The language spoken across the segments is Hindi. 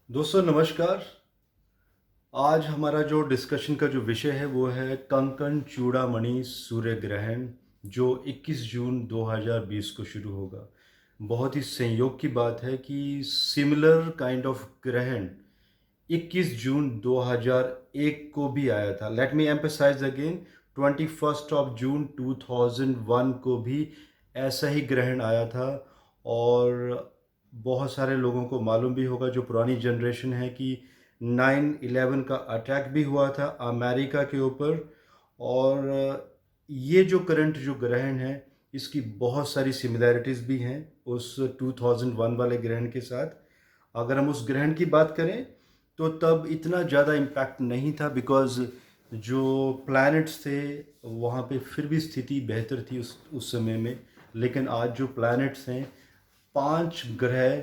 दोस्तों नमस्कार। आज हमारा जो डिस्कशन का जो विषय है वो है कंकण चूड़ामणि सूर्य ग्रहण जो 21 जून 2020 को शुरू होगा। बहुत ही संयोग की बात है कि सिमिलर काइंड ऑफ ग्रहण 21 जून 2001 को भी आया था। Let me emphasise again, 21 of June 2001 को भी ऐसा ही ग्रहण आया था। और बहुत सारे लोगों को मालूम भी होगा, जो पुरानी जनरेशन है, कि 9/11 का अटैक भी हुआ था अमेरिका के ऊपर। और ये जो करंट जो ग्रहण है इसकी बहुत सारी सिमिलैरिटीज़ भी हैं उस 2001 वाले ग्रहण के साथ। अगर हम उस ग्रहण की बात करें तो तब इतना ज़्यादा इम्पैक्ट नहीं था, बिकॉज़ जो प्लैनेट्स थे वहाँ पे फिर भी स्थिति बेहतर थी उस समय में। लेकिन आज जो प्लैनेट्स हैं, 5 ग्रह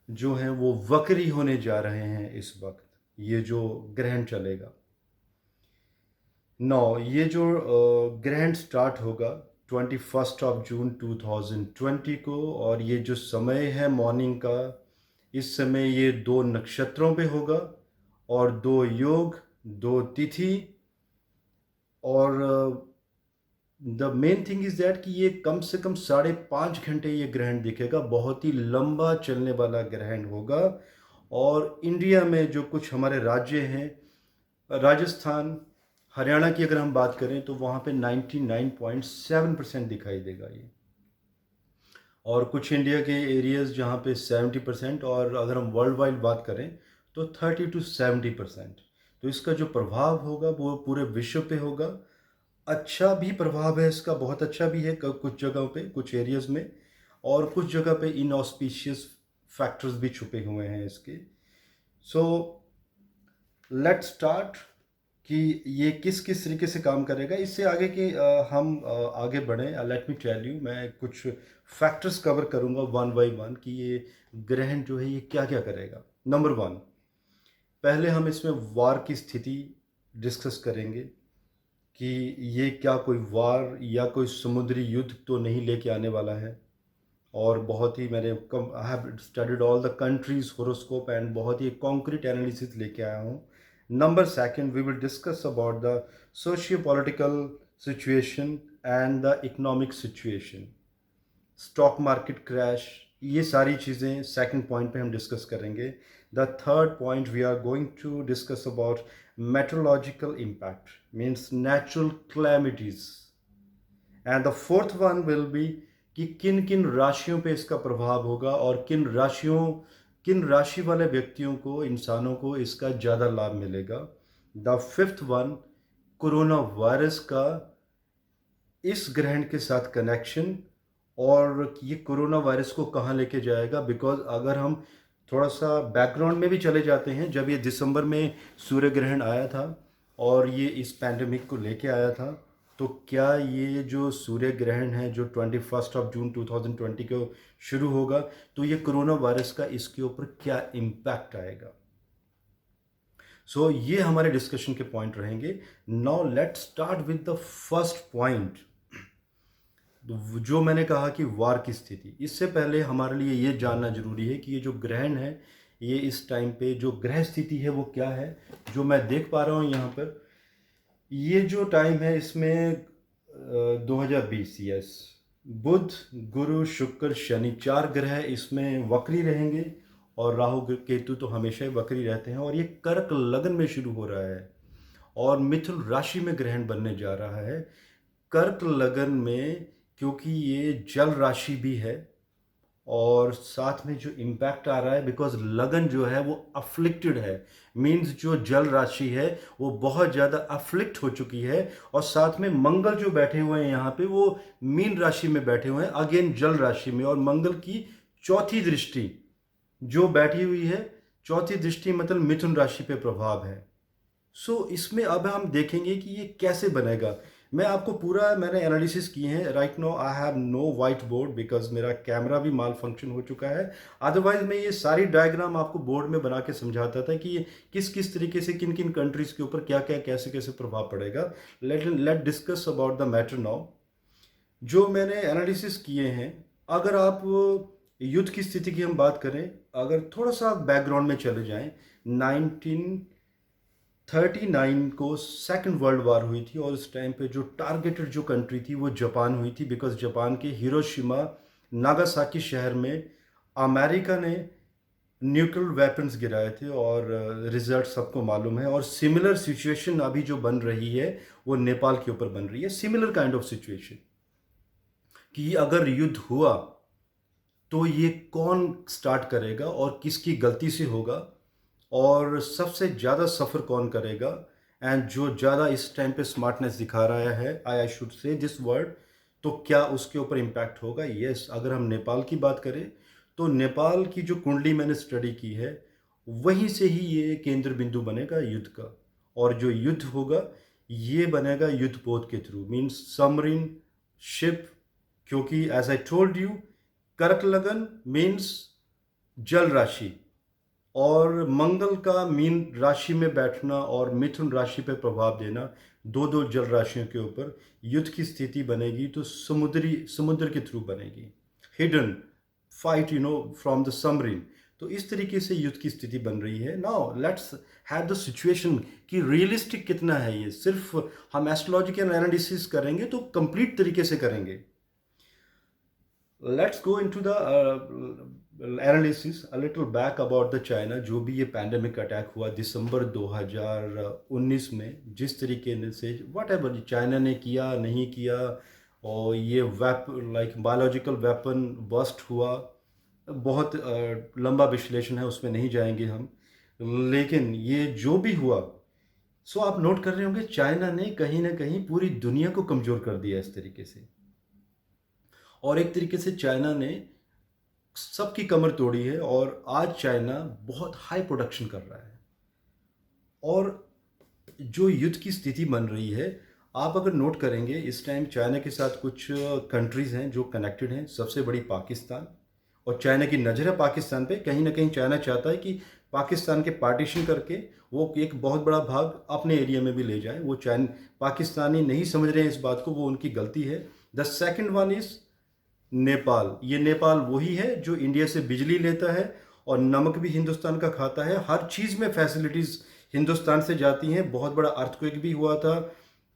जो हैं वो वक्री होने जा रहे हैं इस वक्त, ये जो ग्रहण चलेगा। ये जो ग्रहण स्टार्ट होगा 21 जून 2020 को, और ये जो समय है मॉर्निंग का, इस समय ये 2 नक्षत्रों पे होगा और 2 योग, 2 तिथि। और the main thing is that कि ये कम से कम 5.5 घंटे ये ग्रहण दिखेगा। बहुत ही लंबा चलने वाला ग्रहण होगा। और इंडिया में जो कुछ हमारे राज्य हैं, राजस्थान, हरियाणा की अगर हम बात करें तो वहाँ पे 99.7% दिखाई देगा ये। और कुछ इंडिया के एरियाज़ जहाँ पे 70%, और अगर हम वर्ल्ड वाइड बात करें तो 30 to 70%। तो इसका जो प्रभाव होगा वो पूरे विश्व पे होगा। अच्छा भी प्रभाव है इसका, बहुत अच्छा भी है कुछ जगहों पे, कुछ एरियाज़ में। और कुछ जगह पे इनऑस्पिशियस फैक्टर्स भी छुपे हुए हैं इसके। सो लेट्स स्टार्ट कि ये किस किस तरीके से काम करेगा। इससे आगे कि हम आगे बढ़ें, लेट मी टेल यू, मैं कुछ फैक्टर्स कवर करूंगा वन बाय वन कि ये ग्रहण जो है ये क्या क्या करेगा। नंबर वन, पहले हम इसमें वार की स्थिति डिस्कस करेंगे कि ये क्या कोई वार या कोई समुद्री युद्ध तो नहीं लेके आने वाला है। और बहुत ही मैंने कम I have studied all the countries horoscope and बहुत ही कॉन्क्रीट एनालिसिस लेके आया हूँ। Number second, we will discuss about the socio political situation and the economic situation, stock market crash, ये सारी चीज़ें सेकंड पॉइंट पे हम डिस्कस करेंगे। The third point we are going to discuss about meteorological impact, means natural calamities. And the fourth one will be कि किन किन राशियों पे इसका प्रभाव होगा और किन राशि वाले व्यक्तियों को, इंसानों को इसका ज़्यादा लाभ मिलेगा। The fifth one, corona virus का इस ग्रहण के साथ कनेक्शन, और ये कोरोना वायरस को कहाँ लेके जाएगा। बिकॉज अगर हम थोड़ा सा बैकग्राउंड में भी चले जाते हैं, जब ये दिसंबर में सूर्य ग्रहण आया था और ये इस पैंडमिक को लेके आया था, तो क्या ये जो सूर्य ग्रहण है जो 21 जून 2020 को शुरू होगा, तो ये कोरोना वायरस का इसके ऊपर क्या इम्पैक्ट आएगा। ये हमारे डिस्कशन के पॉइंट रहेंगे। Now let's start with the first point, जो मैंने कहा कि वार की स्थिति। इससे पहले हमारे लिए ये जानना जरूरी है कि ये जो ग्रहण है, ये इस टाइम पे जो ग्रह स्थिति है वो क्या है। जो मैं देख पा रहा हूँ यहाँ पर, ये जो टाइम है इसमें 2020, यस, बुध, गुरु, शुक्र, शनि, 4 ग्रह इसमें वक्री रहेंगे। और राहु केतु तो हमेशा ही वक्री रहते हैं। और ये कर्क लगन में शुरू हो रहा है और मिथुन राशि में ग्रहण बनने जा रहा है। कर्क लगन में, क्योंकि ये जल राशि भी है, और साथ में जो इम्पैक्ट आ रहा है, बिकॉज लगन जो है वो अफ्लिक्टेड है, मीन्स जो जल राशि है वो बहुत ज़्यादा अफ्लिक्ट हो चुकी है। और साथ में मंगल जो बैठे हुए हैं यहाँ पे, वो मीन राशि में बैठे हुए हैं, अगेन जल राशि में। और मंगल की चौथी दृष्टि जो बैठी हुई है, चौथी दृष्टि मतलब मिथुन राशि पे प्रभाव है। इसमें अब हम देखेंगे कि ये कैसे बनेगा। मैं आपको पूरा मैंने एनालिसिस किए हैं। Right now I have no white board because मेरा कैमरा भी माल फंक्शन हो चुका है। अदरवाइज मैं ये सारी डायग्राम आपको बोर्ड में बना के समझाता था कि ये किस किस तरीके से किन किन कंट्रीज के ऊपर क्या क्या कैसे कैसे प्रभाव पड़ेगा। Let discuss about the matter now. जो मैंने एनालिसिस किए हैं, अगर आप युद्ध की स्थिति की हम बात करें, अगर थोड़ा सा बैकग्राउंड में चले जाएं, 1939 को सेकंड वर्ल्ड वार हुई थी और उस टाइम पे जो टारगेटेड जो कंट्री थी वो जापान हुई थी, बिकॉज जापान के हिरोशिमा नागासाकी शहर में अमेरिका ने न्यूक्लियर वेपन्स गिराए थे, और रिजल्ट सबको मालूम है। और सिमिलर सिचुएशन अभी जो बन रही है वो नेपाल के ऊपर बन रही है, सिमिलर काइंड ऑफ सिचुएशन, कि अगर युद्ध हुआ तो ये कौन स्टार्ट करेगा और किसकी गलती से होगा, और सबसे ज़्यादा सफ़र कौन करेगा, एंड जो ज़्यादा इस टाइम पे स्मार्टनेस दिखा रहा है, I should say this word, तो क्या उसके ऊपर इम्पैक्ट होगा। यस, अगर हम नेपाल की बात करें तो नेपाल की जो कुंडली मैंने स्टडी की है वहीं से ही ये केंद्र बिंदु बनेगा युद्ध का। और जो युद्ध होगा ये बनेगा युद्ध पोत के थ्रू, मीन्स सबमरीन शिप, क्योंकि एज आई टोल्ड यू, कर्क लगन मीन्स जल राशि, और मंगल का मीन राशि में बैठना और मिथुन राशि पर प्रभाव देना, दो दो जल राशियों के ऊपर युद्ध की स्थिति बनेगी तो समुद्र के थ्रू बनेगी, hidden fight from the submarine. तो इस तरीके से युद्ध की स्थिति बन रही है। Now let's have the situation कि रियलिस्टिक कितना है ये। सिर्फ हम एस्ट्रोलॉजिकल एनालिसिस करेंगे तो कंप्लीट तरीके से करेंगे। Let's go into the analysis a little back about the China. जो भी ये पैंडेमिक अटैक हुआ दिसंबर 2019 में, जिस तरीके से वट एवर चाइना ने किया नहीं किया, और ये बायोलॉजिकल वेपन बस्ट हुआ, बहुत लंबा विश्लेषण है, उसमें नहीं जाएंगे हम। लेकिन ये जो भी हुआ, सो आप नोट कर रहे होंगे चाइना ने कहीं ना कहीं पूरी दुनिया को कमज़ोर कर दिया इस तरीके से। और एक तरीके से चाइना ने सबकी कमर तोड़ी है, और आज चाइना बहुत हाई प्रोडक्शन कर रहा है। और जो युद्ध की स्थिति बन रही है, आप अगर नोट करेंगे इस टाइम चाइना के साथ कुछ कंट्रीज़ हैं जो कनेक्टेड हैं। सबसे बड़ी पाकिस्तान, और चाइना की नज़र है पाकिस्तान पे। कहीं ना कहीं चाइना चाहता है कि पाकिस्तान के पार्टीशन करके वो एक बहुत बड़ा भाग अपने एरिया में भी ले जाए। वो पाकिस्तानी नहीं समझ रहे हैं इस बात को, वो उनकी गलती है। The second one is Nepal. ये नेपाल वही है जो इंडिया से बिजली लेता है और नमक भी हिंदुस्तान का खाता है। हर चीज़ में फैसिलिटीज़ हिंदुस्तान से जाती हैं। बहुत बड़ा अर्थक्वेक भी हुआ था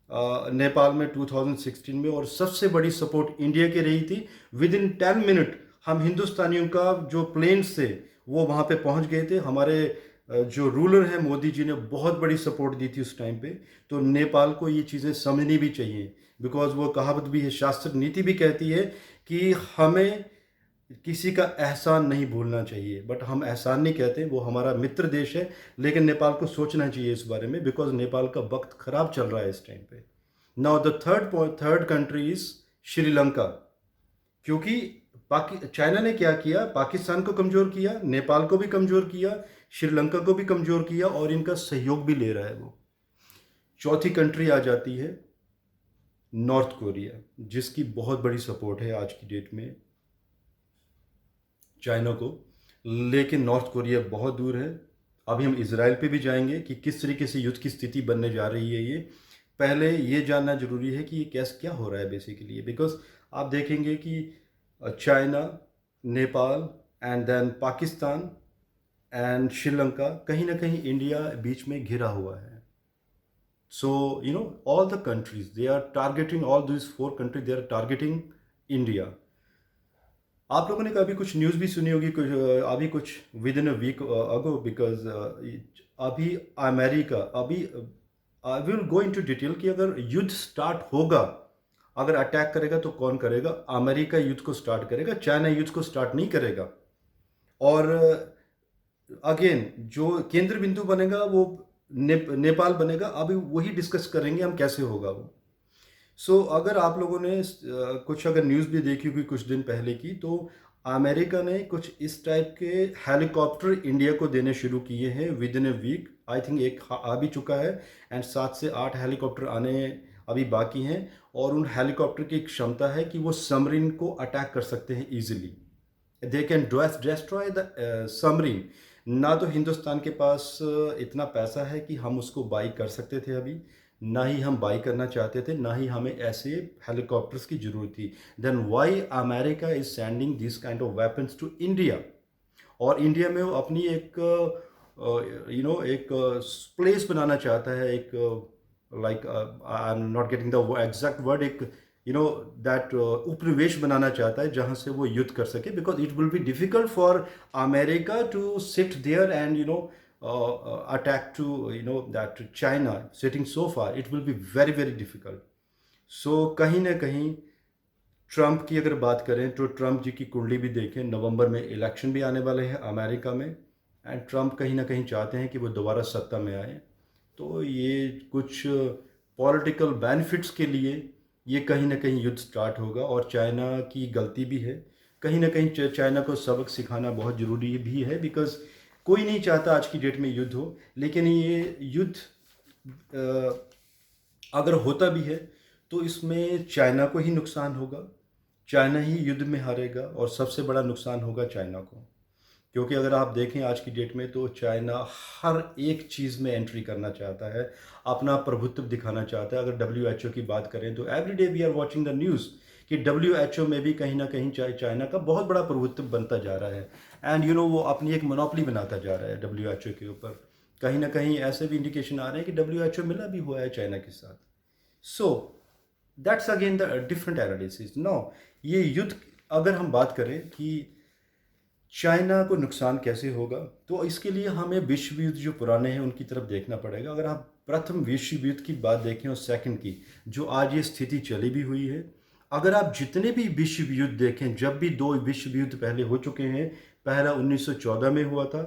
नेपाल में 2016 में, और सबसे बड़ी सपोर्ट इंडिया की रही थी। विद इन 10 मिनट हम हिंदुस्तानियों का जो प्लेन्स थे वो वहाँ पे पहुँच गए थे। हमारे जो रूलर हैं मोदी जी ने बहुत बड़ी सपोर्ट दी थी उस टाइम पे। तो नेपाल को ये चीज़ें समझनी भी चाहिए, बिकॉज वो कहावत भी है, शास्त्र नीति भी कहती है कि हमें किसी का एहसान नहीं भूलना चाहिए। बट हम एहसान नहीं कहते, वो हमारा मित्र देश है। लेकिन नेपाल को सोचना चाहिए इस बारे में, बिकॉज नेपाल का वक्त खराब चल रहा है इस टाइम पे। Now the third country is Sri Lanka. क्योंकि चाइना ने क्या किया, पाकिस्तान को कमज़ोर किया, नेपाल को भी कमज़ोर किया, श्रीलंका को भी कमज़ोर किया, और इनका सहयोग भी ले रहा है वो। चौथी कंट्री आ जाती है नॉर्थ कोरिया, जिसकी बहुत बड़ी सपोर्ट है आज की डेट में चाइना को। लेकिन नॉर्थ कोरिया बहुत दूर है। अभी हम इजराइल पे भी जाएंगे कि किस तरीके से युद्ध की स्थिति बनने जा रही है। ये पहले ये जानना जरूरी है कि ये क्या हो रहा है बेसिकली, बिकॉज आप देखेंगे कि China, Nepal and then Pakistan and Sri Lanka, कहीं ना कहीं इंडिया बीच में घिरा हुआ है। सो all the countries, they are targeting, all these 4 countries, they are targeting India. आप लोगों ने कभी कुछ न्यूज़ भी सुनी होगी अभी कुछ within a week ago, because अभी अमेरिका, अभी I will go into detail कि अगर युद्ध स्टार्ट होगा, अगर अटैक करेगा तो कौन करेगा। अमेरिका युद्ध को स्टार्ट करेगा, चाइना युद्ध को स्टार्ट नहीं करेगा। और अगेन जो केंद्र बिंदु बनेगा वो नेपाल बनेगा। अभी वही डिस्कस करेंगे हम कैसे होगा वो। सो अगर आप लोगों ने कुछ अगर न्यूज़ भी देखी होगी कुछ दिन पहले की, तो अमेरिका ने कुछ इस टाइप के हेलीकॉप्टर इंडिया को देने शुरू किए हैं within a week. I think एक आ भी चुका है, एंड 7 से 8 हेलीकॉप्टर आने अभी बाकी हैं। और उन हेलीकॉप्टर की क्षमता है कि वो सबमरीन को अटैक कर सकते हैं easily. They can destroy the submarine. ना तो हिंदुस्तान के पास इतना पैसा है कि हम उसको बाई कर सकते थे अभी, ना ही हम बाई करना चाहते थे, ना ही हमें ऐसे हेलीकॉप्टर्स की ज़रूरत थी। Then why America is sending this kind of weapons to India? और इंडिया में वो अपनी एक एक प्लेस बनाना चाहता है, एक like I am not getting the exact word, एक दैट उपनिवेश बनाना चाहता है जहां से वो युद्ध कर सके, because it will be difficult for America to sit there and attack to that China sitting so far. It will be very very difficult. So कहीं ना कहीं ट्रंप की अगर बात करें तो ट्रंप जी की कुंडली भी देखें, नवंबर में इलेक्शन भी आने वाले हैं अमेरिका में, एंड ट्रंप कहीं ना कहीं चाहते हैं कि वो दोबारा सत्ता में आए। तो ये कुछ पॉलिटिकल बेनिफिट्स के लिए ये कहीं ना कहीं युद्ध स्टार्ट होगा, और चाइना की गलती भी है। कहीं ना कहीं चाइना को सबक सिखाना बहुत ज़रूरी भी है, बिकॉज कोई नहीं चाहता आज की डेट में युद्ध हो, लेकिन ये युद्ध अगर होता भी है तो इसमें चाइना को ही नुकसान होगा, चाइना ही युद्ध में हारेगा, और सबसे बड़ा नुकसान होगा चाइना को। क्योंकि अगर आप देखें आज की डेट में तो चाइना हर एक चीज़ में एंट्री करना चाहता है, अपना प्रभुत्व दिखाना चाहता है। अगर डब्ल्यू की बात करें तो every day we are watching the news कि डब्ल्यू में भी कहीं ना कहीं चाइना का बहुत बड़ा प्रभुत्व बनता जा रहा है, एंड वो अपनी एक मोनोपोली बनाता जा रहा है डब्ल्यू के ऊपर। कहीं ना कहीं ऐसे भी इंडिकेशन आ रहे हैं कि डब्ल्यू मिला भी हुआ है चाइना के साथ। So that's again the different analysis. No, ये युद्ध अगर हम बात करें कि चाइना को नुकसान कैसे होगा, तो इसके लिए हमें विश्व युद्ध जो पुराने हैं उनकी तरफ देखना पड़ेगा। अगर आप प्रथम विश्व युद्ध की बात देखें और सेकंड की, जो आज ये स्थिति चली भी हुई है, अगर आप जितने भी विश्व युद्ध देखें, जब भी दो विश्व युद्ध पहले हो चुके हैं, पहला 1914 में हुआ था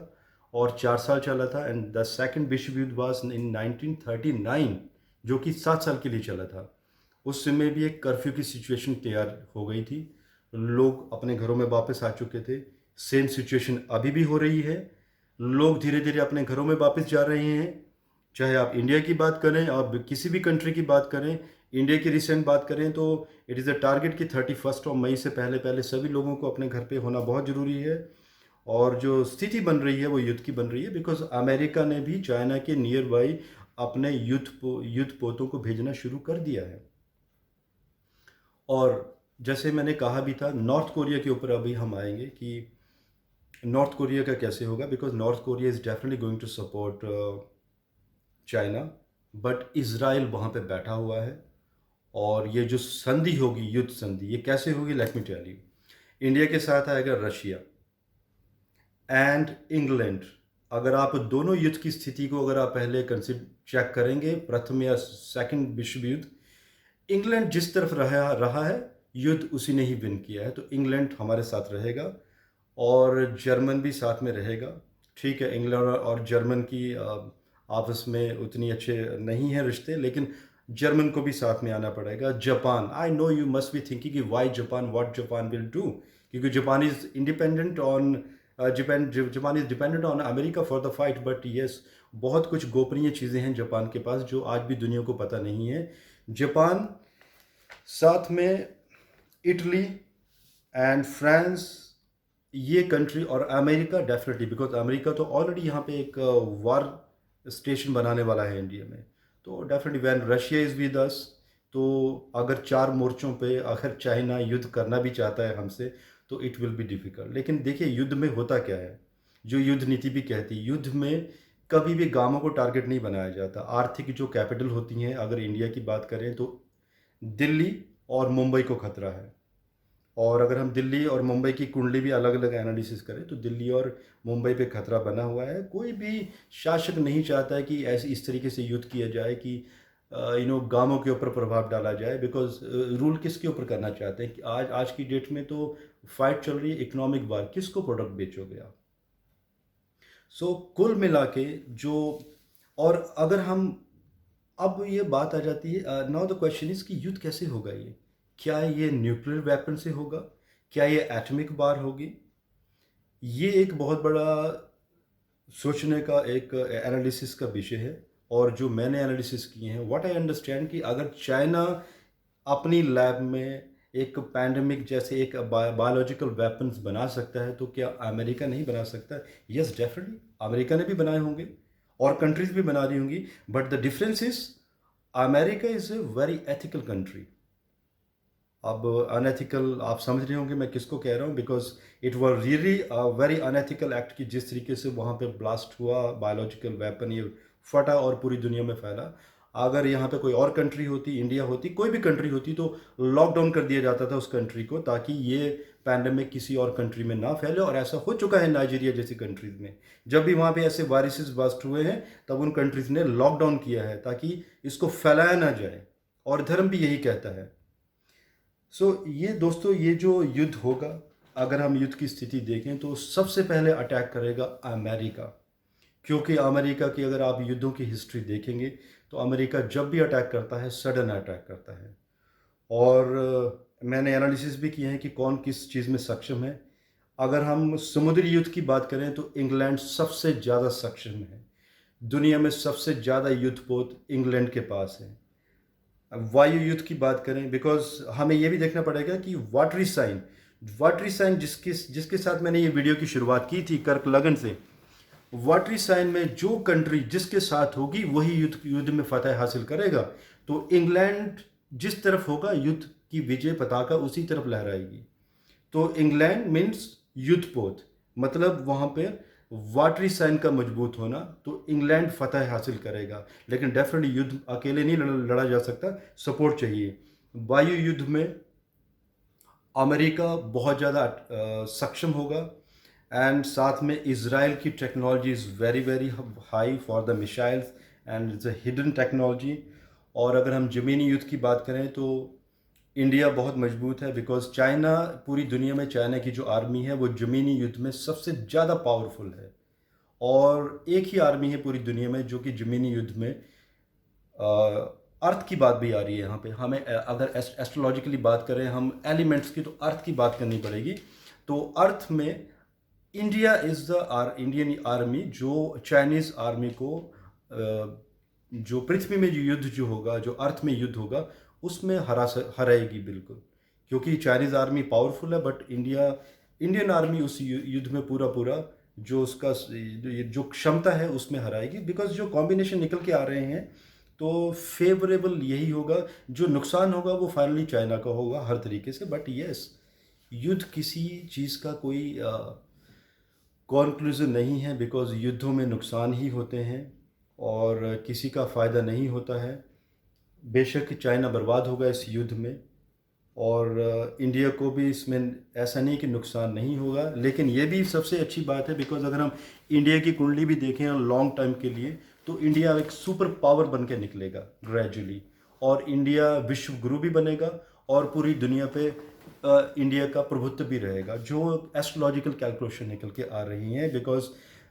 और 4 साल चला था, एंड द सेकंड विश्व युद्ध वाज इन 1939, जो कि 7 साल के लिए चला था। उस समय भी एक कर्फ्यू की सिचुएशन तैयार हो गई थी, लोग अपने घरों में वापस आ चुके थे। सेम सिचुएशन अभी भी हो रही है, लोग धीरे धीरे अपने घरों में वापस जा रहे हैं। चाहे आप इंडिया की बात करें, आप किसी भी कंट्री की बात करें, इंडिया की रिसेंट बात करें तो इट इज़ अ टारगेट कि 31 मई से पहले पहले सभी लोगों को अपने घर पे होना बहुत ज़रूरी है। और जो स्थिति बन रही है वो युद्ध की बन रही है, बिकॉज अमेरिका ने भी चाइना के नियर बाई अपने युद्ध पोतों को भेजना शुरू कर दिया है। और जैसे मैंने कहा भी था, नॉर्थ कोरिया के ऊपर अभी हम आएंगे कि नॉर्थ कोरिया का कैसे होगा, because North Korea is definitely going to support China, but Israel वहाँ पे बैठा हुआ है। और ये जो संधि होगी, युद्ध संधि, ये कैसे होगी, let me tell you. India के साथ आएगा रशिया एंड इंग्लैंड। अगर आप दोनों युद्ध की स्थिति को अगर आप पहले कंसिडर चेक करेंगे, प्रथम या सेकंड विश्व युद्ध, इंग्लैंड जिस तरफ रहा रहा है युद्ध उसी ने ही विन किया है, तो इंग्लैंड हमारे साथ रहेगा और जर्मन भी साथ में रहेगा। ठीक है, इंग्लैंड और जर्मन की आपस में उतनी अच्छे नहीं हैं रिश्ते, लेकिन जर्मन को भी साथ में आना पड़ेगा। Japan, I know you must be thinking कि why Japan, what Japan will do, क्योंकि Japan is independent on Japan is dependent on America for the fight, but yes, बहुत कुछ गोपनीय चीज़ें हैं जापान के पास जो आज भी दुनिया को पता नहीं है। जापान साथ में इटली एंड फ्रांस, ये कंट्री, और अमेरिका डेफिनेटली, बिकॉज अमेरिका तो ऑलरेडी यहाँ पे एक वार स्टेशन बनाने वाला है इंडिया में। तो definitely when Russia is with us, तो अगर 4 मोर्चों पे अगर चाइना युद्ध करना भी चाहता है हमसे तो इट विल बी डिफ़िकल्ट। लेकिन देखिए युद्ध में होता क्या है, जो युद्ध नीति भी कहती है, युद्ध में कभी भी गांवों को टारगेट नहीं बनाया जाता। आर्थिक जो कैपिटल होती हैं, अगर इंडिया की बात करें तो दिल्ली और मुंबई को खतरा है। और अगर हम दिल्ली और मुंबई की कुंडली भी अलग अलग एनालिसिस करें तो दिल्ली और मुंबई पे खतरा बना हुआ है। कोई भी शासक नहीं चाहता है कि ऐसे इस तरीके से युद्ध किया जाए कि गांवों के ऊपर प्रभाव डाला जाए, बिकॉज रूल किसके ऊपर करना चाहते हैं कि आज आज की डेट में तो फाइट चल रही है इकोनॉमिक वार, किसको प्रोडक्ट बेचोगे आप। सो कुल मिला के जो, और अगर हम, अब ये बात आ जाती है, नाउ द क्वेश्चन इज कि युद्ध कैसे होगा ये, क्या ये न्यूक्लियर वेपन से होगा, क्या ये एटॉमिक वार होगी, ये एक बहुत बड़ा सोचने का एक एनालिसिस का विषय है। और जो मैंने एनालिसिस किए हैं, व्हाट आई अंडरस्टैंड कि अगर चाइना अपनी लैब में एक पैंडेमिक जैसे एक बायोलॉजिकल वेपन्स बना सकता है तो क्या अमेरिका नहीं बना सकता? यस डेफिनेटली, अमेरिका ने भी बनाए होंगे और कंट्रीज भी बना रही होंगी, but the difference is America is a very ethical country. अब अनएथिकल आप समझ रहे होंगे मैं किसको कह रहा हूँ, because it was really very unethical act कि जिस तरीके से वहाँ पे ब्लास्ट हुआ, बायोलॉजिकल वेपन ये फटा और पूरी दुनिया में फैला। अगर यहाँ पे कोई और कंट्री होती, इंडिया होती, कोई भी कंट्री होती, तो लॉकडाउन कर दिया जाता था उस कंट्री को, ताकि ये पैंडमिक किसी और कंट्री में ना फैले। और ऐसा हो चुका है नाइजीरिया जैसी कंट्रीज में। जब भी वहाँ पे ऐसे वायरसेस बस्ट हुए हैं, तब उन कंट्रीज ने लॉकडाउन किया है ताकि इसको फैलाया ना जाए, और धर्म भी यही कहता है। ये दोस्तों, ये जो युद्ध होगा, अगर हम युद्ध की स्थिति देखें तो सबसे पहले अटैक करेगा अमेरिका। क्योंकि अमेरिका की अगर आप युद्धों की हिस्ट्री देखेंगे, तो अमेरिका जब भी अटैक करता है सडन अटैक करता है। और मैंने एनालिसिस भी किए हैं कि कौन किस चीज़ में सक्षम है। अगर हम समुद्री युद्ध की बात करें तो इंग्लैंड सबसे ज़्यादा सक्षम है। दुनिया में सबसे ज़्यादा युद्धपोत इंग्लैंड के पास है। वायु युद्ध की बात करें, बिकॉज हमें ये भी देखना पड़ेगा कि वाटरी साइन जिसके साथ मैंने ये वीडियो की शुरुआत की थी, कर्क लगन से। वाटरी साइन में जो कंट्री जिसके साथ होगी वही युद्ध में फतह हासिल करेगा। तो इंग्लैंड जिस तरफ होगा, युद्ध की विजय पताका उसी तरफ लहराएगी। तो इंग्लैंड मीन्स युद्धपोत, मतलब वहाँ पे वाटरी साइन का मजबूत होना, तो इंग्लैंड फतह हासिल करेगा। लेकिन डेफिनेटली युद्ध अकेले नहीं लड़ा जा सकता, सपोर्ट चाहिए। वायु युद्ध में अमेरिका बहुत ज़्यादा सक्षम होगा। एंड साथ में इज़राइल की technology is very very high for the missiles, and it's a hidden technology. और अगर हम ज़मीनी युद्ध की बात करें तो इंडिया बहुत मजबूत है, बिकॉज चाइना, पूरी दुनिया में चाइना की जो आर्मी है वो ज़मीनी युद्ध में सबसे ज़्यादा पावरफुल है। और एक ही आर्मी है पूरी दुनिया में जो कि ज़मीनी युद्ध में, अर्थ की बात भी आ रही है यहाँ पे। हमें अगर एस्ट्रोलॉजिकली बात करें हम एलिमेंट्स की, तो अर्थ की बात करनी पड़ेगी। तो अर्थ में India is the Indian army जो चाइनीज़ आर्मी को जो पृथ्वी में जो युद्ध जो होगा, जो अर्थ में युद्ध होगा, उसमें हराएगी बिल्कुल। क्योंकि चाइनीज़ आर्मी पावरफुल है, बट इंडियन आर्मी उस युद्ध में पूरा पूरा जो उसका जो क्षमता है उसमें हराएगी। बिकॉज जो कॉम्बिनेशन निकल के आ रहे हैं, तो फेवरेबल यही होगा। जो नुकसान होगा वो फाइनली चाइना का होगा हर तरीके से। बट यस, युद्ध किसी चीज़ का कोई कॉन्क्लूज़न नहीं है, बिकॉज युद्धों में नुकसान ही होते हैं और किसी का फ़ायदा नहीं होता है। बेशक चाइना बर्बाद होगा इस युद्ध में, और इंडिया को भी इसमें ऐसा नहीं कि नुकसान नहीं होगा। लेकिन ये भी सबसे अच्छी बात है, बिकॉज अगर हम इंडिया की कुंडली भी देखें लॉन्ग टाइम के लिए, तो इंडिया एक सुपर पावर बन के निकलेगा ग्रेजुअली। और इंडिया विश्व गुरु भी बनेगा, और पूरी दुनिया पे इंडिया का प्रभुत्व भी रहेगा, जो एस्ट्रोलॉजिकल कैलकुलेशन निकल के आ रही हैं। बिकॉज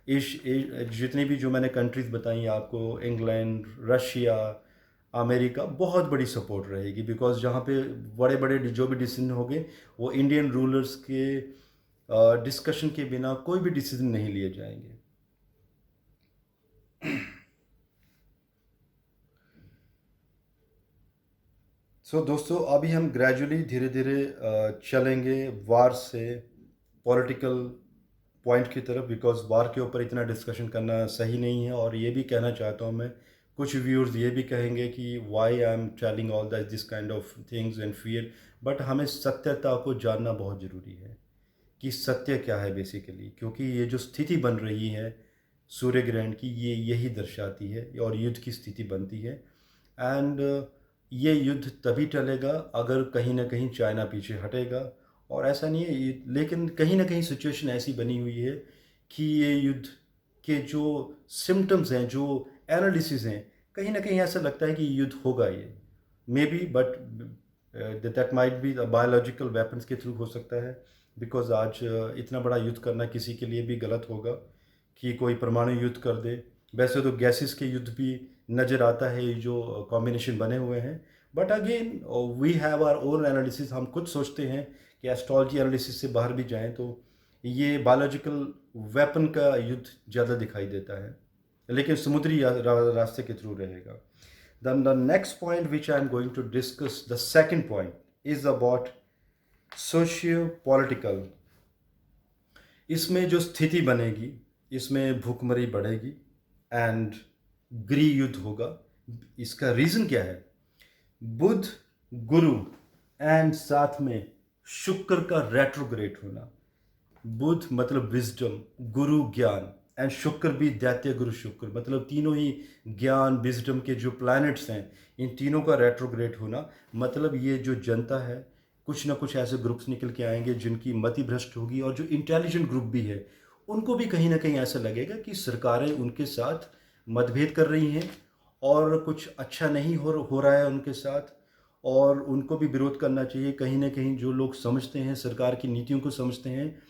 जितनी भी जो मैंने कंट्रीज़ बताई आपको, इंग्लैंड, रशिया, अमेरिका, बहुत बड़ी सपोर्ट रहेगी। बिकॉज जहाँ पे बड़े बड़े जो भी डिसीजन होंगे, वो इंडियन रूलर्स के डिस्कशन के बिना कोई भी डिसीजन नहीं लिए जाएंगे। दोस्तों, अभी हम ग्रेजुअली धीरे धीरे चलेंगे वार से पॉलिटिकल पॉइंट की तरफ, बिकॉज वार के ऊपर इतना डिस्कशन करना सही नहीं है। और ये भी कहना चाहता हूँ मैं, कुछ व्यूअर्स ये भी कहेंगे कि why I am telling all this kind of things and fear. But हमें सत्यता को जानना बहुत ज़रूरी है कि सत्य क्या है बेसिकली। क्योंकि ये जो स्थिति बन रही है सूर्य ग्रहण की, ये यही दर्शाती है, और युद्ध की स्थिति बनती है। एंड ये युद्ध तभी टलेगा अगर कहीं ना कहीं चाइना पीछे हटेगा। और ऐसा नहीं है लेकिन कहीं ना कहीं सिचुएशन ऐसी बनी हुई है कि ये युद्ध के जो सिम्टम्स हैं, जो एनालिसिस हैं, कहीं ना कहीं ऐसा लगता है कि युद्ध होगा ये, may be. But that might be biological weapons के थ्रू हो सकता है। बिकॉज आज इतना बड़ा युद्ध करना किसी के लिए भी गलत होगा कि कोई परमाणु युद्ध कर दे। वैसे तो गैसेस के युद्ध भी नज़र आता है, ये जो कॉम्बिनेशन बने हुए हैं। But again we have our own analysis. हम खुद सोचते हैं कि एस्ट्रोलॉजी एनालिसिस से बाहर भी जाएं तो ये बायोलॉजिकल वेपन का युद्ध ज़्यादा दिखाई देता है, लेकिन समुद्री रास्ते के थ्रू रहेगा। Then the next point which I am going to discuss, the second point, is about socio-political। इसमें जो स्थिति बनेगी, इसमें भूखमरी बढ़ेगी एंड गृह युद्ध होगा। इसका रीज़न क्या है? बुध, गुरु एंड साथ में शुक्र का रेट्रोग्रेड होना। बुध मतलब विजडम, गुरु ज्ञान एंड शुक्र भी दैत्य गुरु शुक्र, मतलब तीनों ही ज्ञान विजडम के जो प्लैनेट्स हैं, इन तीनों का रेट्रोग्रेड होना। मतलब ये जो जनता है, कुछ ना कुछ ऐसे ग्रुप्स निकल के आएंगे जिनकी मति भ्रष्ट होगी, और जो इंटेलिजेंट ग्रुप भी है उनको भी कहीं ना कहीं ऐसा लगेगा कि सरकारें उनके साथ मतभेद कर रही हैं और कुछ अच्छा नहीं हो रहा है उनके साथ, और उनको भी विरोध करना चाहिए। कहीं ना कहीं जो लोग समझते हैं, सरकार की नीतियों को समझते हैं,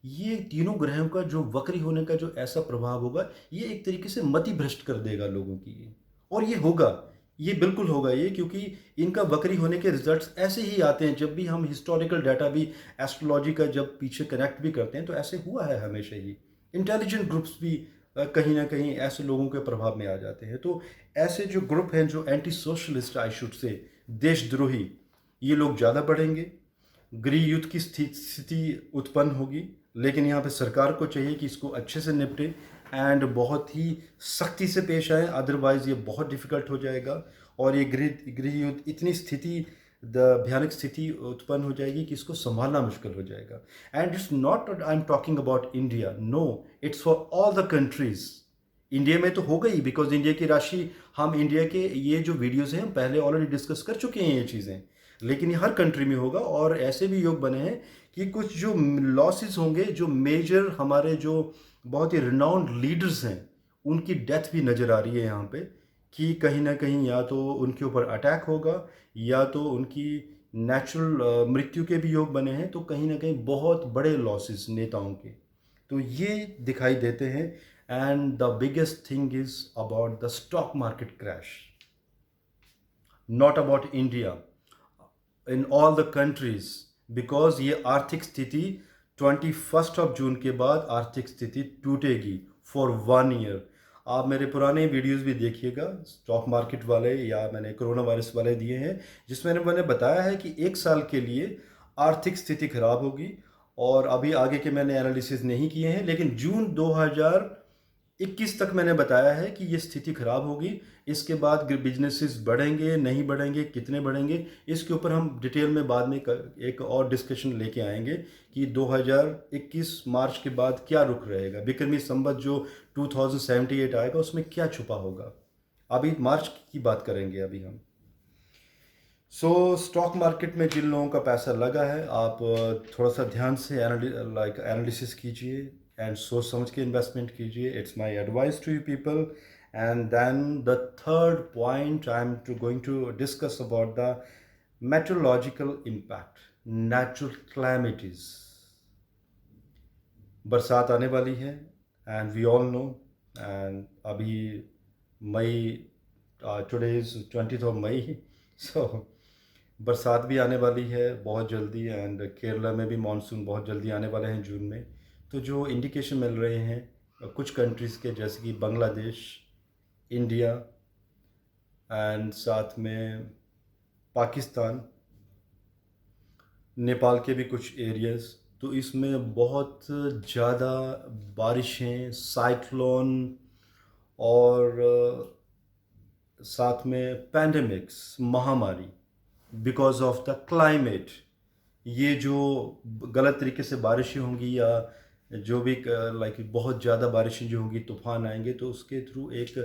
ये तीनों ग्रहों का जो वक्री होने का जो ऐसा प्रभाव होगा, ये एक तरीके से मति भ्रष्ट कर देगा लोगों की। और ये होगा, ये बिल्कुल होगा ये, क्योंकि इनका वक्री होने के रिजल्ट्स ऐसे ही आते हैं। जब भी हम हिस्टोरिकल डाटा भी, एस्ट्रोलॉजी का जब पीछे कनेक्ट भी करते हैं, तो ऐसे हुआ है हमेशा ही। इंटेलिजेंट ग्रुप्स भी कहीं ना कहीं ऐसे लोगों के प्रभाव में आ जाते हैं। तो ऐसे जो ग्रुप हैं, जो anti socialist I should say, देशद्रोही, ये लोग ज़्यादा बढ़ेंगे। गृह युद्ध की स्थिति उत्पन्न होगी। लेकिन यहाँ पे सरकार को चाहिए कि इसको अच्छे से निपटे एंड बहुत ही सख्ती से पेश आए, अदरवाइज़ ये बहुत डिफ़िकल्ट हो जाएगा। और ये गृह युद्ध इतनी स्थिति, भयानक स्थिति उत्पन्न हो जाएगी कि इसको संभालना मुश्किल हो जाएगा। And it's not I am talking about India, no, it's for all the countries. India में तो हो गई, बिकॉज इंडिया की राशि, हम इंडिया के ये जो वीडियोज़ हैं हम पहले ऑलरेडी डिस्कस कर चुके हैं ये चीज़ें। लेकिन ये हर कंट्री में होगा, और ऐसे भी योग बने हैं कि कुछ जो लॉसेस होंगे, जो मेजर हमारे जो बहुत ही रिनाउंड लीडर्स हैं, उनकी डेथ भी नज़र आ रही है यहाँ पे, कि कहीं ना कहीं या तो उनके ऊपर अटैक होगा, या तो उनकी नेचुरल मृत्यु के भी योग बने हैं। तो कहीं ना कहीं बहुत बड़े लॉसेस नेताओं के, तो ये दिखाई देते हैं। And the biggest thing is about the stock market crash, not about India, in all the countries, because ये आर्थिक स्थिति 21 जून के बाद आर्थिक स्थिति टूटेगी फॉर 1 ईयर। आप मेरे पुराने वीडियोस भी देखिएगा, स्टॉक मार्केट वाले, या मैंने कोरोना वायरस वाले दिए हैं, जिसमें मैंने बताया है कि 1 साल के लिए आर्थिक स्थिति खराब होगी। और अभी आगे के मैंने एनालिसिस नहीं किए हैं, लेकिन जून 2021 तक मैंने बताया है कि ये स्थिति खराब होगी। इसके बाद बिजनेसेस बढ़ेंगे, नहीं बढ़ेंगे, कितने बढ़ेंगे, इसके ऊपर हम डिटेल में बाद में एक और डिस्कशन लेके आएंगे कि 2021 मार्च के बाद क्या रुख रहेगा। विक्रमी संवत जो 2078 आएगा, उसमें क्या छुपा होगा। अभी मार्च की बात करेंगे अभी हम। स्टॉक मार्केट में जिन लोगों का पैसा लगा है, आप थोड़ा सा ध्यान से एनालिसिस कीजिए एंड सोच समझ के इन्वेस्टमेंट कीजिए। It's my advice to you people. And then the third point I am going to discuss about the meteorological impact, natural calamities. बरसात आने वाली है, and we all know. And अभी मई, टुडे इज 20 मई, सो बरसात भी आने वाली है बहुत जल्दी। एंड केरला में भी मानसून बहुत जल्दी आने वाले हैं जून में। तो जो इंडिकेशन मिल रहे हैं कुछ कंट्रीज़ के, जैसे कि बांग्लादेश, इंडिया एंड साथ में पाकिस्तान, नेपाल के भी कुछ एरियाज़, तो इसमें बहुत ज़्यादा बारिशें, साइक्लोन, और साथ में पैंडेमिक्स, महामारी, बिकॉज ऑफ द क्लाइमेट। ये जो गलत तरीके से बारिशें होंगी, या जो भी बहुत ज़्यादा बारिशें जो होंगी, तूफान आएंगे, तो उसके थ्रू एक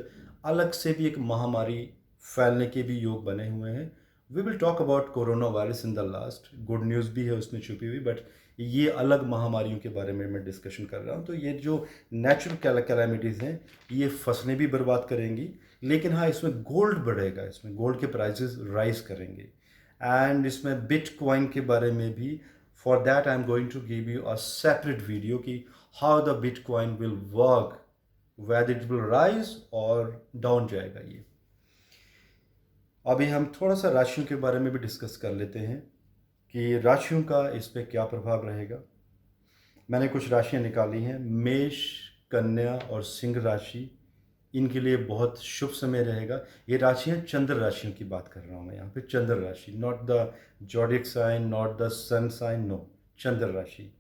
अलग से भी एक महामारी फैलने के भी योग बने हुए हैं। We will talk about corona virus in the last, good news भी है उसमें छुपी हुई, बट ये अलग महामारियों के बारे में मैं डिस्कशन कर रहा हूँ। तो ये जो नेचुरल कैलामिटीज़ हैं, ये फसलें भी बर्बाद करेंगी। लेकिन हाँ, इसमें गोल्ड बढ़ेगा, इसमें गोल्ड के प्राइसेस राइज करेंगे। एंड इसमें बिटकॉइन के बारे में भी, for that I am going to give you a separate video कि how the bitcoin will work, whether it will rise और डाउन जाएगा ये। अभी हम थोड़ा सा राशियों के बारे में भी डिस्कस कर लेते हैं कि राशियों का इस पर क्या प्रभाव रहेगा। मैंने कुछ राशियां निकाली हैं। मेष, कन्या और सिंह राशि, इनके लिए बहुत शुभ समय रहेगा। ये राशियां चंद्र राशियों की बात कर रहा हूँ मैं यहाँ पे, chandra rashi, not the zodiac sign, not the sun sign, no, chandra rashi.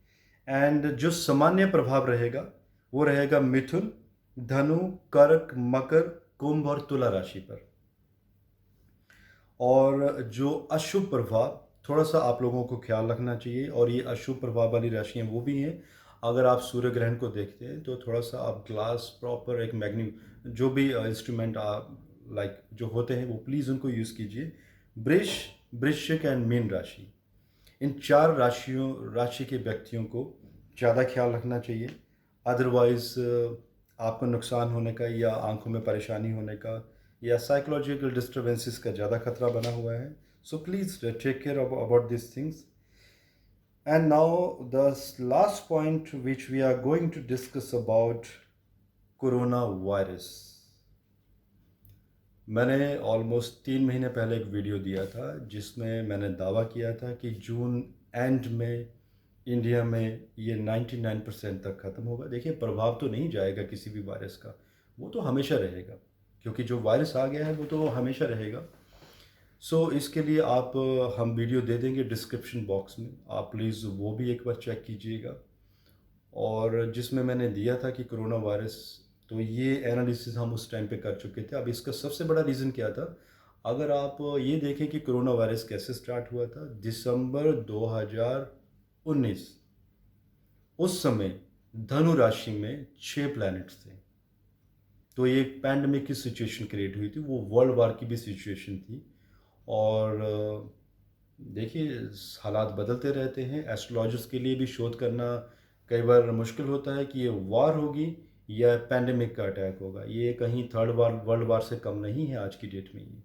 And जो सामान्य प्रभाव रहेगा वो रहेगा मिथुन, धनु, कर्क, मकर, कुंभ और तुला राशि पर। और जो अशुभ प्रभाव थोड़ा सा आप लोगों को ख्याल रखना चाहिए, और ये अशुभ प्रभाव वाली राशियाँ वो भी हैं। अगर आप सूर्य ग्रहण को देखते हैं तो थोड़ा सा आप ग्लास प्रॉपर एक मैग्नी जो भी इंस्ट्रूमेंट आप लाइक जो होते हैं वो प्लीज़ उनको यूज़ कीजिए। वृष, वृश्चिक एंड मीन राशि, इन चार राशि के व्यक्तियों को ज़्यादा ख्याल रखना चाहिए। अदरवाइज़ आपको नुकसान होने का या आंखों में परेशानी होने का या साइकोलॉजिकल डिस्टर्बेंसेस का ज़्यादा खतरा बना हुआ है। So please take care about this things. And now the last point which we are going to discuss about coronavirus. मैंने ऑलमोस्ट 3 महीने पहले एक वीडियो दिया था जिसमें मैंने दावा किया था कि जून एंड में इंडिया में ये 99% तक ख़त्म होगा। देखिए, प्रभाव तो नहीं जाएगा किसी भी वायरस का, वो तो हमेशा रहेगा, क्योंकि जो वायरस आ गया है वो तो हमेशा रहेगा। सो इसके लिए आप हम वीडियो दे देंगे डिस्क्रिप्शन बॉक्स में, आप प्लीज़ वो भी एक बार चेक कीजिएगा। और जिसमें मैंने दिया था कि कोरोना वायरस, तो ये एनालिसिस हम उस टाइम पे कर चुके थे। अब इसका सबसे बड़ा रीज़न क्या था, अगर आप ये देखें कि कोरोना वायरस कैसे स्टार्ट हुआ था, दिसंबर 2019, उस समय धनु राशि में 6 प्लैनेट्स थे। तो ये एक पैंडमिक की सिचुएशन क्रिएट हुई थी, वो वर्ल्ड वार की भी सिचुएशन थी। और देखिए, हालात बदलते रहते हैं। एस्ट्रोलॉजर्स के लिए भी शोध करना कई बार मुश्किल होता है कि ये वार होगी या पैंडेमिक का अटैक होगा। ये कहीं थर्ड वर्ल्ड वार से कम नहीं है आज की डेट में ये,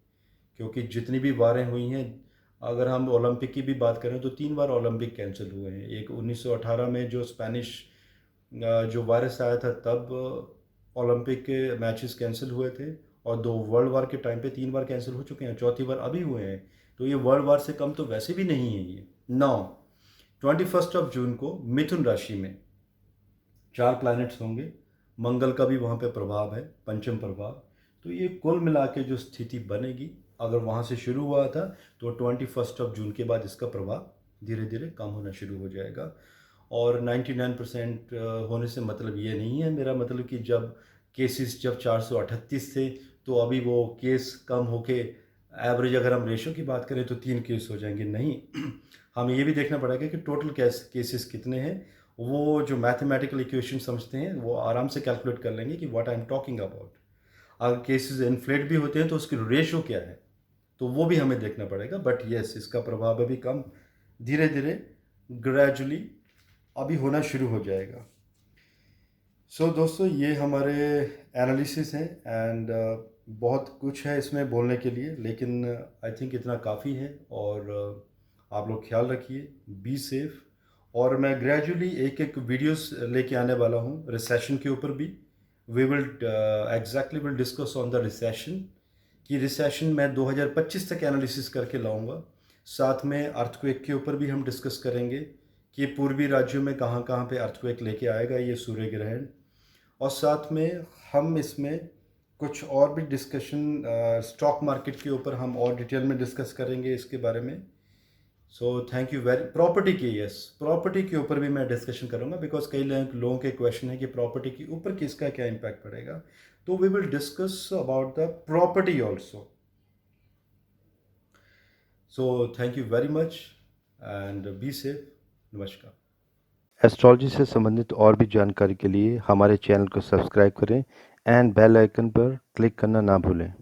क्योंकि जितनी भी वारें हुई हैं, अगर हम ओलंपिक की भी बात करें तो 3 बार ओलंपिक कैंसिल हुए हैं। एक 1918 में जो स्पेनिश जो वायरस आया था तब ओलंपिक के मैचेस कैंसिल हुए थे, और 2 वर्ल्ड वार के टाइम पे 3 बार कैंसिल हो चुके हैं, चौथी बार अभी हुए हैं। तो ये वर्ल्ड वार से कम तो वैसे भी नहीं है ये। 21 जून को मिथुन राशि में 4 प्लैनेट्स होंगे, मंगल का भी वहाँ पे प्रभाव है, पंचम प्रभाव। तो ये कुल मिला के जो स्थिति बनेगी, अगर वहाँ से शुरू हुआ था तो 21 जून के बाद इसका प्रभाव धीरे धीरे कम होना शुरू हो जाएगा। और 99% होने से मतलब ये नहीं है, मेरा मतलब कि जब केसेस जब 438 थे तो अभी वो केस कम होके एवरेज अगर हम रेशो की बात करें तो 3 केस हो जाएंगे, नहीं। हमें ये भी देखना पड़ेगा कि टोटल केसेस कितने हैं। वो जो मैथमेटिकल इक्वेशन समझते हैं वो आराम से कैलकुलेट कर लेंगे कि what I am talking about. अगर केसेस इन्फ्लेट भी होते हैं तो उसकी रेशो क्या है, तो वो भी हमें देखना पड़ेगा। बट येस, इसका प्रभाव अभी कम, धीरे धीरे ग्रेजुअली अभी होना शुरू हो जाएगा। सो दोस्तों, ये हमारे एनालिसिस हैं, एंड बहुत कुछ है इसमें बोलने के लिए, लेकिन आई थिंक इतना काफ़ी है। और आप लोग ख्याल रखिए, बी सेफ। और मैं ग्रेजुअली एक एक वीडियोस लेके आने वाला हूँ रिसेशन के ऊपर भी। We will exactly will discuss on the recession, कि रिसेशन मैं 2025 तक एनालिसिस करके लाऊंगा। साथ में अर्थक्वेक के ऊपर भी हम डिस्कस करेंगे कि पूर्वी राज्यों में कहाँ कहाँ पे अर्थक्वेक लेके आएगा ये सूर्य ग्रहण। और साथ में हम इसमें कुछ और भी डिस्कशन स्टॉक मार्केट के ऊपर हम और डिटेल में डिस्कस करेंगे इसके बारे में। सो थैंक यू वेरी। प्रॉपर्टी की, यस, प्रॉपर्टी के ऊपर भी मैं डिस्कशन करूंगा, बिकॉज कई लोगों के क्वेश्चन है कि प्रॉपर्टी के ऊपर किसका क्या इम्पैक्ट पड़ेगा। तो we will discuss about the property also. So thank you very much and be safe. नमस्कार। एस्ट्रोलॉजी से संबंधित और भी जानकारी के लिए हमारे चैनल को सब्सक्राइब करें एंड बेल आइकन पर क्लिक करना ना भूलें।